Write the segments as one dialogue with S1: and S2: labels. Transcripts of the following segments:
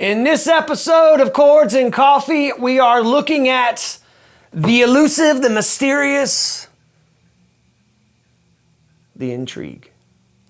S1: In this episode of Chords and Coffee, we are looking at the elusive, the mysterious, the intrigue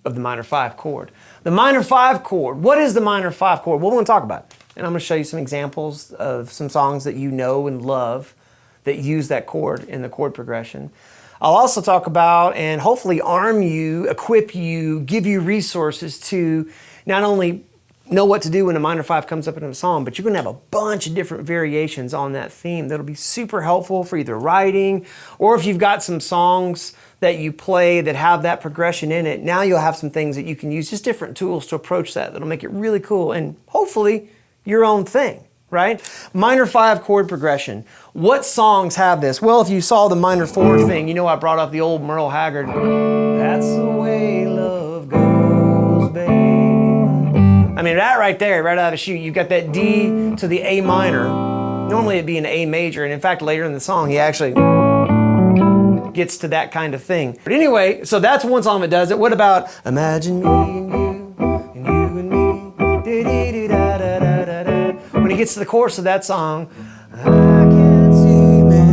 S1: of the minor 5 chord. The minor 5 chord. What is the minor 5 chord? Well, we're going to talk about it. And I'm going to show you some examples of some songs that you know and love that use that chord in the chord progression. I'll also talk about and hopefully arm you, equip you, give you resources to not only know what to do when a minor 5 comes up in a song, but you're going to have a bunch of different variations on that theme that'll be super helpful for either writing or if you've got some songs that you play that have that progression in it. Now you'll have some things that you can use, just different tools to approach that'll make it really cool and hopefully your own thing, right? Minor 5 chord progression. What songs have this? Well, if you saw the minor 4 thing, you know I brought up the old Merle Haggard. That's the way love goes, babe. I mean, that right there, right out of the chute, you've got that D to the A minor. Normally it'd be an A major, and in fact, later in the song, he actually gets to that kind of thing. But anyway, so that's one song that does it. What about Imagine Me and You and Me? Da-dee-dee-da-da-da-da-da. When he gets to the chorus of that song, I can see me.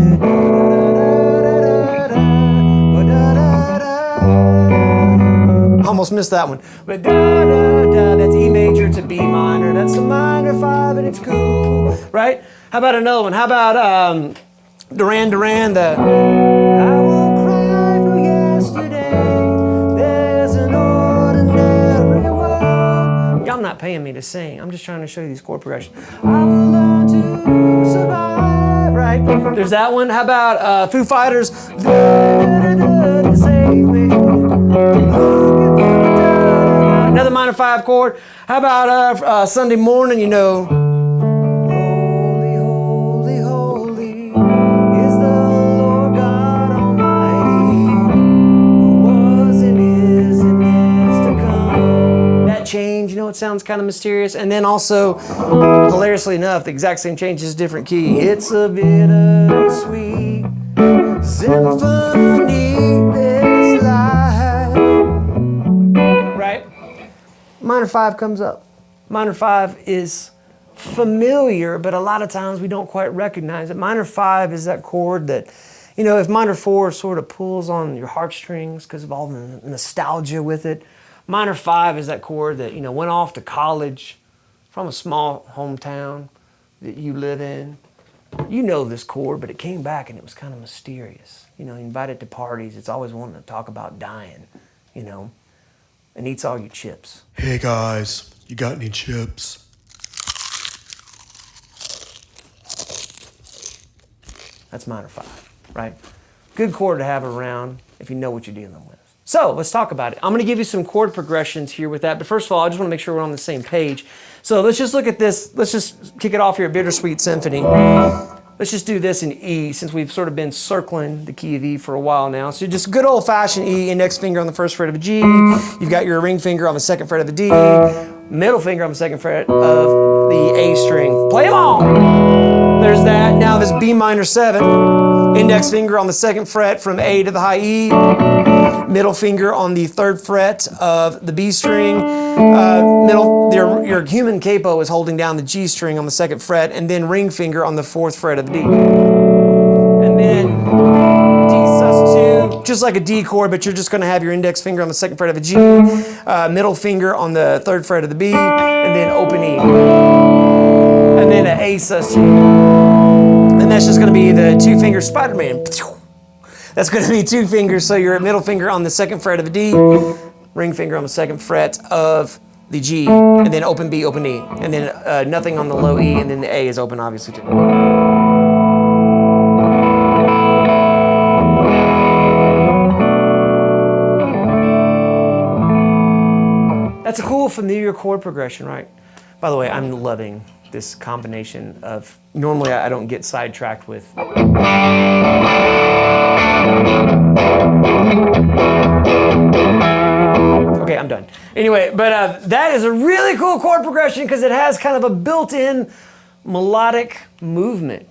S1: Almost missed that one. But da da da, that's E major to B minor. That's the minor 5 and it's cool, right? How about another one? How about Duran Duran, the I won't cry for yesterday. There's an ordinary world. Y'all not paying me to sing. I'm just trying to show you these chord progressions. I will learn to survive, right? There's that one. How about Foo Fighters? To save me. Another minor 5 chord. How about Sunday morning, you know. Holy, holy, holy is the Lord God Almighty, who was and is to come. That change, you know, it sounds kind of mysterious. And then also, hilariously enough, the exact same change is different key. It's a bittersweet symphony, this life. Right? Minor 5 comes up. Minor 5 is familiar, but a lot of times we don't quite recognize it. Minor 5 is that chord that, you know, if minor 4 sort of pulls on your heartstrings because of all the nostalgia with it, minor 5 is that chord that, you know, went off to college from a small hometown that you live in. You know this chord, but it came back and it was kind of mysterious. You know, invited to parties, it's always wanting to talk about dying, you know, and eats all your chips.
S2: Hey guys, you got any chips?
S1: That's minor 5, right? Good chord to have around if you know what you're dealing with. So let's talk about it. I'm going to give you some chord progressions here with that, but first of all, I just want to make sure we're on the same page. So let's just look at this. Let's just kick it off here, Bittersweet Symphony. Let's just do this in E, since we've sort of been circling the key of E for a while now. So just good old-fashioned E, index finger on the first fret of a G. You've got your ring finger on the second fret of the D, middle finger on the second fret of the A string. Play along. There's that. Now this B minor 7, index finger on the second fret from A to the high E, middle finger on the third fret of the B string, your human capo is holding down the G string on the second fret, and then ring finger on the fourth fret of the D. And then D sus2, just like a D chord, but you're just going to have your index finger on the second fret of a G, middle finger on the third fret of the B, and then open E. And then an A sus2. And that's just going to be the 2-finger Spider-Man. That's going to be 2 fingers, so your middle finger on the second fret of the D, ring finger on the second fret of the G, and then open B, open E. And then nothing on the low E, and then the A is open, obviously, too. That's a cool, familiar chord progression, right? By the way, I'm loving this combination of, normally I don't get sidetracked with. Okay, I'm done. Anyway, but that is a really cool chord progression because it has kind of a built-in melodic movement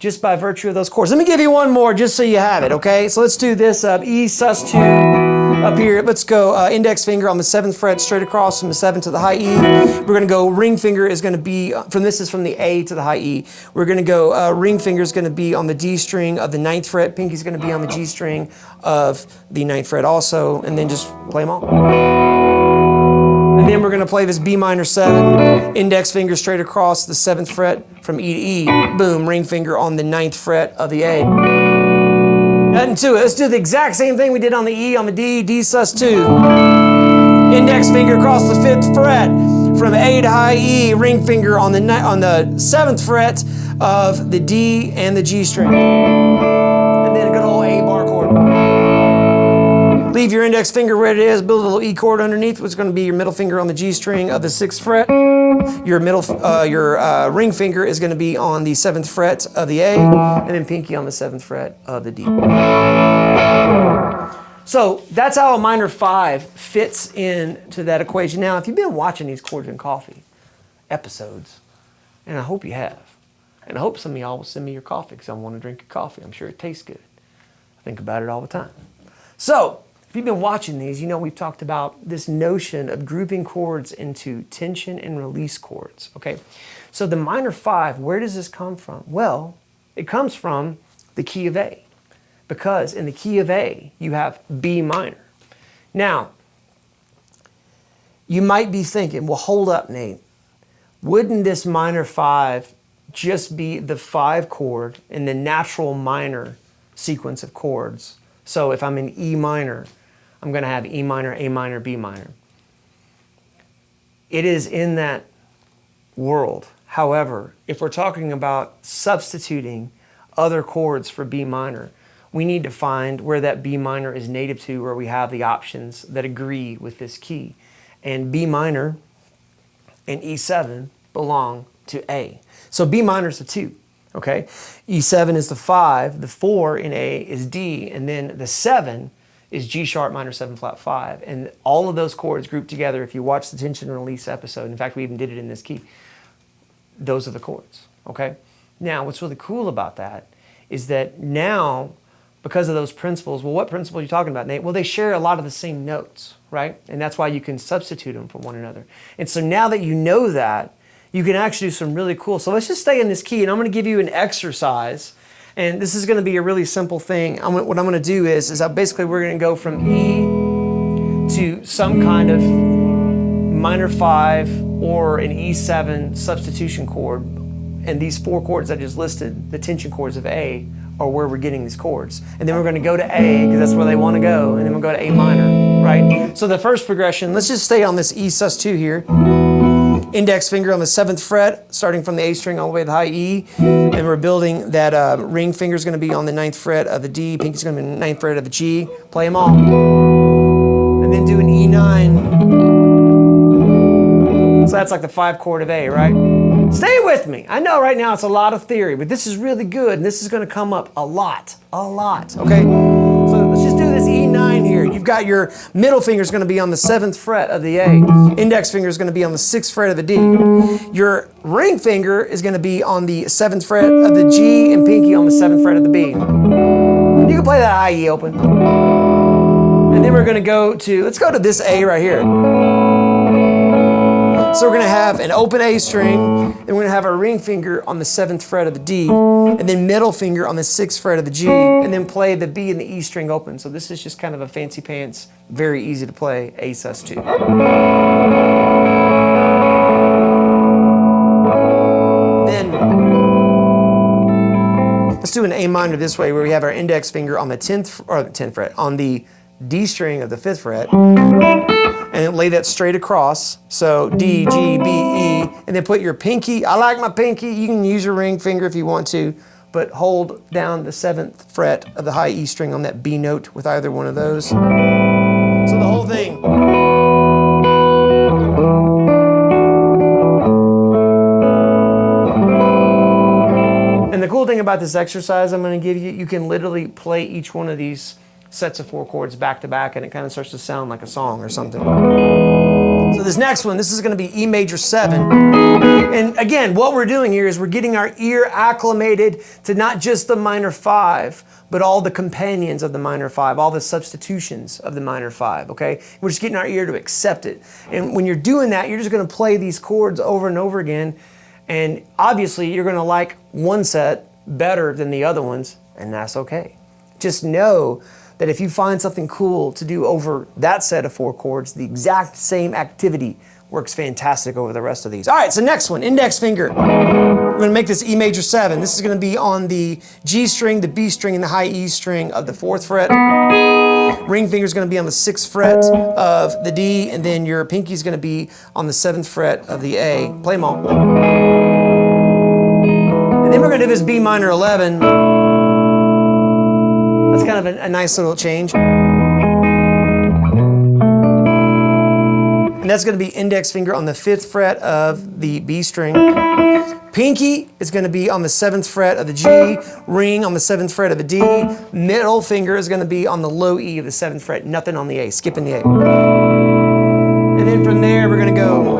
S1: just by virtue of those chords. Let me give you one more just so you have it, okay? So let's do this E sus2. Up here, let's go index finger on the 7th fret straight across from the 7th to the high E. We're going to go ring finger is going to be, this is from the A to the high E. We're going to go ring finger is going to be on the D string of the 9th fret. Pinky's going to be on the G string of the 9th fret also. And then just play them all. And then we're going to play this B minor 7, index finger straight across the 7th fret from E to E. Boom, ring finger on the 9th fret of the A. Nothing to it. Let's do the exact same thing we did on the E, on the D, D sus2. Index finger across the 5th fret from A to high E, ring finger on the 7th fret of the D and the G string. And then a good old A bar chord. Leave your index finger where it is, build a little E chord underneath, which is going to be your middle finger on the G string of the 6th fret. Your ring finger is going to be on the 7th fret of the A, and then pinky on the 7th fret of the D. So that's how a minor 5 fits into that equation. Now, if you've been watching these Chords and Coffee episodes, and I hope you have, and I hope some of y'all will send me your coffee because I want to drink your coffee. I'm sure it tastes good. I think about it all the time. So, if you've been watching these, you know we've talked about this notion of grouping chords into tension and release chords, okay? So the minor 5, where does this come from? Well, it comes from the key of A, because in the key of A, you have B minor. Now, you might be thinking, well, hold up, Nate. Wouldn't this minor 5 just be the 5 chord in the natural minor sequence of chords? So if I'm in E minor, I'm going to have E minor, A minor, B minor. It is in that world. However, if we're talking about substituting other chords for B minor, we need to find where that B minor is native to, where we have the options that agree with this key. And B minor and E7 belong to A. So B minor is the 2. Okay, E7 is the 5, the 4 in A is D, and then the 7 is G sharp minor 7 flat 5. And all of those chords grouped together, if you watch the tension and release episode, in fact, we even did it in this key, those are the chords, okay? Now, what's really cool about that is that now, because of those principles, well, what principles are you talking about, Nate? Well, they share a lot of the same notes, right? And that's why you can substitute them for one another. And so now that you know that, you can actually do some really cool. So let's just stay in this key, and I'm going to give you an exercise. And this is going to be a really simple thing. What I'm going to do is basically we're going to go from E to some kind of minor 5 or an E7 substitution chord. And these 4 chords I just listed, the tension chords of A, are where we're getting these chords. And then we're going to go to A, because that's where they want to go. And then we'll go to A minor, right? So the first progression, let's just stay on this E sus2 here. Index finger on the 7th fret, starting from the A string all the way to the high E. And we're building that ring finger is going to be on the 9th fret of the D, pinky's going to be on the 9th fret of the G. Play them all. And then do an E9. So that's like the 5 chord of A, right? Stay with me. I know right now it's a lot of theory, but this is really good, and this is going to come up a lot, okay? So let's just do this E9 here. You've got your middle finger is going to be on the 7th fret of the A. Index finger is going to be on the 6th fret of the D. Your ring finger is going to be on the 7th fret of the G, and pinky on the 7th fret of the B. You can play that high E open. And then we're going to let's go to this A right here. So we're going to have an open A string, and we're going to have our ring finger on the 7th fret of the D, and then middle finger on the 6th fret of the G, and then play the B and the E string open. So this is just kind of a fancy pants, very easy to play A sus2. Then let's do an A minor this way, where we have our index finger on the 10th fret, on the D string of the 5th fret, and lay that straight across. So D, G, B, E, and then put your pinky. I like my pinky. You can use your ring finger if you want to, but hold down the 7th fret of the high E string on that B note with either one of those. So the whole thing. And the cool thing about this exercise I'm going to give you, you can literally play each one of these sets of 4 chords back to back, and it kind of starts to sound like a song or something. So this next one, this is going to be E major 7. And again, what we're doing here is we're getting our ear acclimated to not just the minor 5, but all the companions of the minor 5, all the substitutions of the minor 5, okay? We're just getting our ear to accept it. And when you're doing that, you're just going to play these chords over and over again. And obviously, you're going to like one set better than the other ones, and that's okay. Just know that if you find something cool to do over that set of 4 chords, the exact same activity works fantastic over the rest of these. All right, so next one, index finger. We're gonna make this E major 7. This is gonna be on the G string, the B string, and the high E string of the 4th fret. Ring finger is gonna be on the 6th fret of the D, and then your pinky is gonna be on the 7th fret of the A. Play them all. And then we're gonna do this B minor 11. That's kind of a nice little change. And that's going to be index finger on the 5th fret of the B string. Pinky is going to be on the 7th fret of the G. Ring on the 7th fret of the D. Middle finger is going to be on the low E of the 7th fret. Nothing on the A, skipping the A. And then from there, we're going to go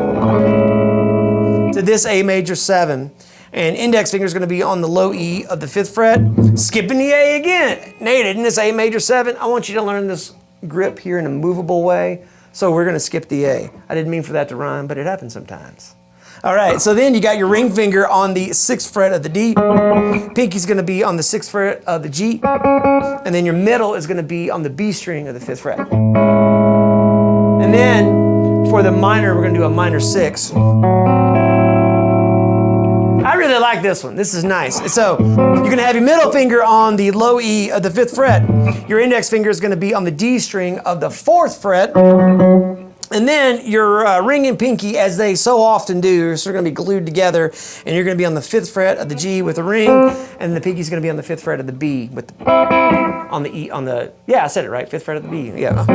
S1: to this A major 7. And index finger is going to be on the low E of the 5th fret, skipping the A again. Nate, in this A major 7, I want you to learn this grip here in a movable way, so we're going to skip the A. I didn't mean for that to rhyme, but it happens sometimes. All right, so then you got your ring finger on the 6th fret of the D, pinky's going to be on the 6th fret of the G, and then your middle is going to be on the B string of the 5th fret. And then for the minor, we're going to do a minor 6. I really like this one. This is nice. So you're going to have your middle finger on the low E of the 5th fret. Your index finger is going to be on the D string of the 4th fret. And then your ring and pinky, as they so often do, are sort of going to be glued together. And you're going to be on the 5th fret of the G with the ring. And the pinky's going to be on the 5th fret of the B with the, on the E, on the, yeah, I said it right, 5th fret of the B. Yeah.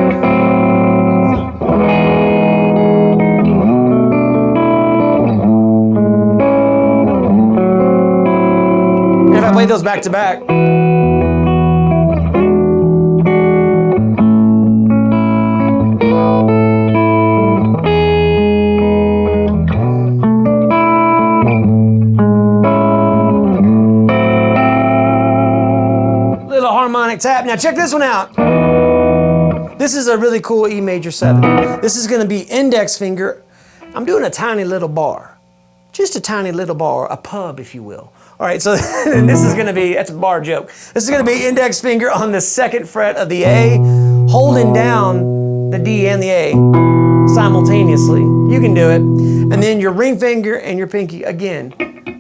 S1: I play those back to back. Little harmonic tap. Now check this one out. This is a really cool E major 7. This is going to be index finger. I'm doing a tiny little bar. Just a tiny little bar, a pub if you will. All right, so this is going to be, that's a bar joke. This is going to be index finger on the 2nd fret of the A, holding down the D and the A simultaneously. You can do it. And then your ring finger and your pinky, again,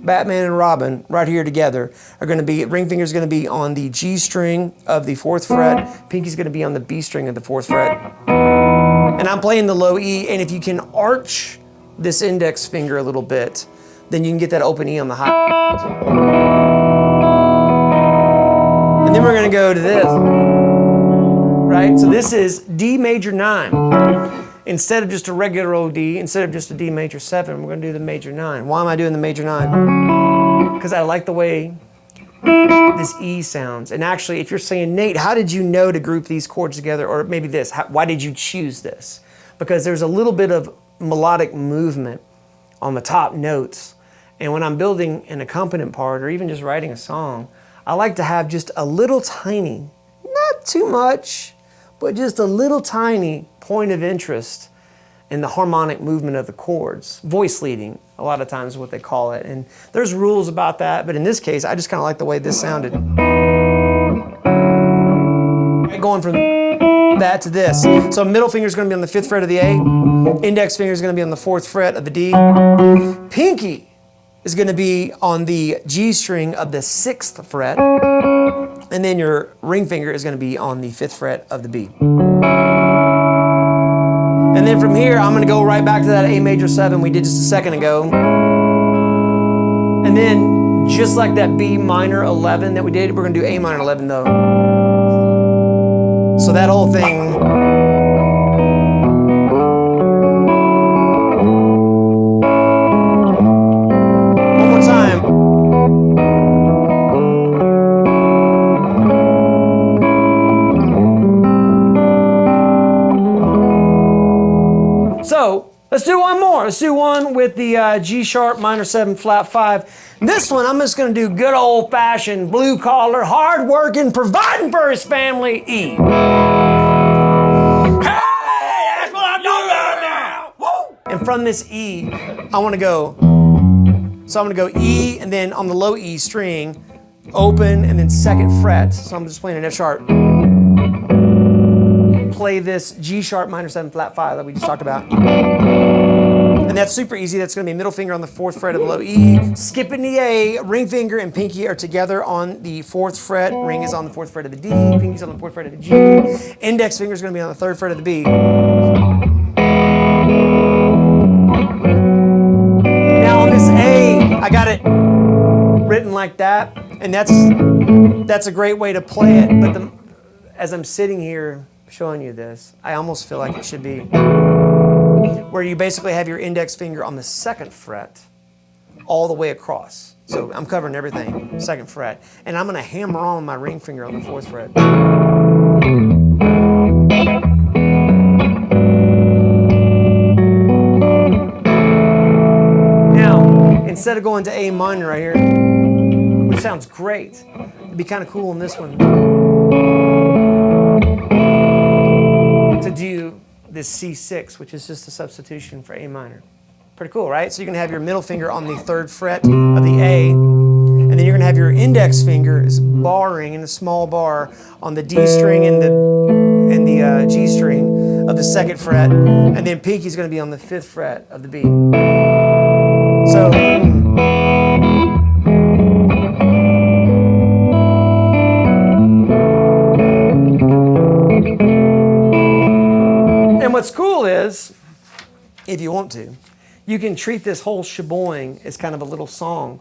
S1: Batman and Robin right here together are going to be, ring finger is going to be on the G string of the 4th fret, pinky is going to be on the B string of the 4th fret. And I'm playing the low E, and if you can arch this index finger a little bit, then you can get that open E on the high. And then we're going to go to this, right? So this is D major 9. Instead of just a regular old D, instead of just a D major 7, we're going to do the major 9. Why am I doing the major 9? Because I like the way this E sounds. And actually, if you're saying, Nate, how did you know to group these chords together? Or maybe this, why did you choose this? Because there's a little bit of melodic movement on the top notes. And when I'm building an accompaniment part or even just writing a song, I like to have just a little tiny, not too much, but just a little tiny point of interest in the harmonic movement of the chords. Voice leading, a lot of times is what they call it. And there's rules about that, but in this case, I just kind of like the way this sounded. Going from that to this. So middle finger is going to be on the 5th fret of the A. Index finger is going to be on the 4th fret of the D. Pinky is going to be on the G string of the 6th fret. And then your ring finger is going to be on the 5th fret of the B. And then from here, I'm going to go right back to that A major 7 we did just a second ago. And then just like that B minor 11 that we did, we're going to do A minor 11 though. So that whole thing. One more time. So Let's do one with the G sharp minor 7 flat 5. This one I'm just going to do good old fashioned blue collar, hard working, providing for his family E. Hey, that's what I'm talking about now. Woo! And from this E, I want to go. So I'm going to go E, and then on the low E string, open, and then 2nd fret. So I'm just playing an F sharp. Play this G sharp minor 7 flat 5 that we just talked about. And that's super easy. That's going to be middle finger on the 4th fret of the low E, skipping the A, ring finger and pinky are together on the 4th fret, ring is on the 4th fret of the D, pinky's on the 4th fret of the G, index finger is going to be on the 3rd fret of the B. Now on this A, I got it written like that, and that's a great way to play it, but as I'm sitting here showing you this, I almost feel like it should be where you basically have your index finger on the 2nd fret all the way across. So I'm covering everything, 2nd fret, and I'm going to hammer on my ring finger on the 4th fret. Now, instead of going to A minor right here, which sounds great, it'd be kind of cool in this one to do this C6, which is just a substitution for A minor. Pretty cool, right? So you're gonna have your middle finger on the 3rd fret of the A, and then you're gonna have your index finger is barring in a small bar on the D string and the G string of the 2nd fret, and then pinky's gonna be on the 5th fret of the B. So. And what's cool is, if you want to, you can treat this whole sheboing as kind of a little song.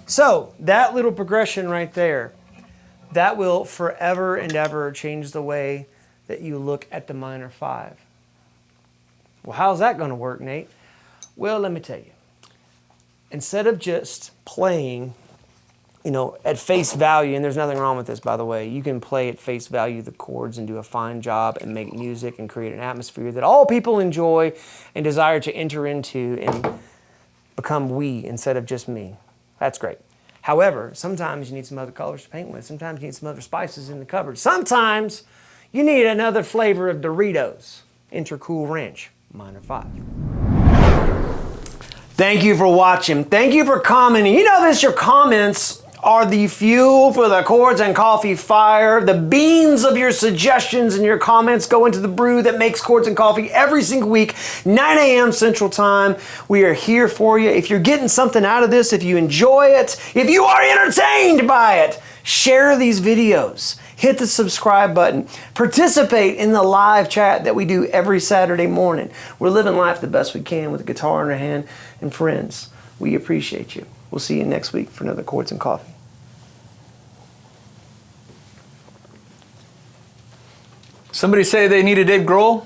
S1: So that little progression right there, that will forever and ever change the way that you look at the minor 5. Well, how's that going to work, Nate? Well, let me tell you. Instead of just playing, at face value, and there's nothing wrong with this, by the way, you can play at face value the chords and do a fine job and make music and create an atmosphere that all people enjoy and desire to enter into and become we instead of just me. That's great. However, sometimes you need some other colors to paint with. Sometimes you need some other spices in the cupboard. Sometimes you need another flavor of Doritos. Enter Cool Ranch, minor 5. Thank you for watching. Thank you for commenting. You know this, your comments are the fuel for the Chords and Coffee fire. The beans of your suggestions and your comments go into the brew that makes Chords and Coffee every single week, 9 a.m. Central Time. We are here for you. If you're getting something out of this, if you enjoy it, if you are entertained by it, share these videos. Hit the subscribe button. Participate in the live chat that we do every Saturday morning. We're living life the best we can with a guitar in our hand and friends. We appreciate you. We'll see you next week for another Chords and Coffee.
S3: Somebody say they need a Dave Grohl?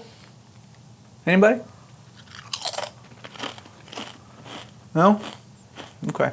S3: Anybody? No? Okay.